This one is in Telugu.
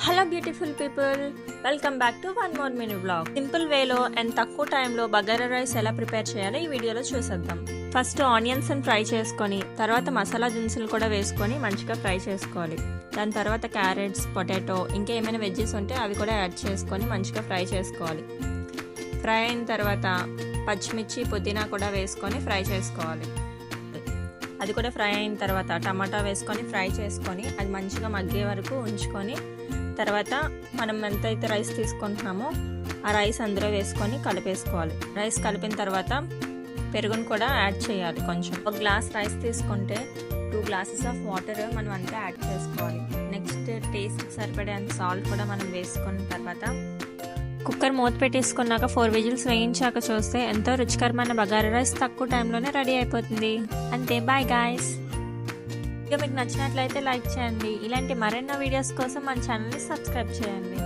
Hello beautiful people, welcome back to one more mini blog. Simple వేలో అండ్ తక్కువ టైంలో బగారా రైస్ ఎలా ప్రిపేర్ చేయాలో ఈ వీడియోలో చూసేద్దాం. ఫస్ట్ ఆనియన్స్ ఫ్రై చేసుకొని తర్వాత మసాలా దినుసులు కూడా వేసుకొని మంచిగా ఫ్రై చేసుకోవాలి. దాని తర్వాత క్యారెట్స్, పొటాటో, ఇంకా ఏమైనా వెజ్జెస్ ఉంటే అవి కూడా యాడ్ చేసుకొని మంచిగా ఫ్రై చేసుకోవాలి. ఫ్రై అయిన తర్వాత పచ్చిమిర్చి, పుదీనా కూడా వేసుకొని ఫ్రై చేసుకోవాలి. అది కూడా ఫ్రై అయిన తర్వాత టమాటా వేసుకొని ఫ్రై చేసుకొని అది మంచిగా మగ్గే వరకు ఉంచుకొని తర్వాత మనం ఎంతైతే రైస్ తీసుకుంటున్నామో ఆ రైస్ అందులో వేసుకొని కలిపేసుకోవాలి. రైస్ కలిపిన తర్వాత పెరుగును కూడా యాడ్ చేయాలి. కొంచెం ఒక గ్లాస్ రైస్ తీసుకుంటే 2 glasses ఆఫ్ వాటర్ మనం అంతా యాడ్ చేసుకోవాలి. నెక్స్ట్ టేస్ట్ సరిపడేంత సాల్ట్ కూడా మనం వేసుకున్న తర్వాత కుక్కర్ మూత పెట్టేసుకున్నాక 4 విజిల్స్ వేయించాక చూస్తే ఎంతో రుచికరమైన బగారా రైస్ తక్కువ టైంలోనే రెడీ అయిపోతుంది. అంతే, బాయ్ గాయ్స్. మీకు నచ్చినట్లయితే లైక్ చేయండి. ఇలాంటి మరెన్నో వీడియోస్ కోసం మన ఛానల్ని సబ్స్క్రైబ్ చేయండి.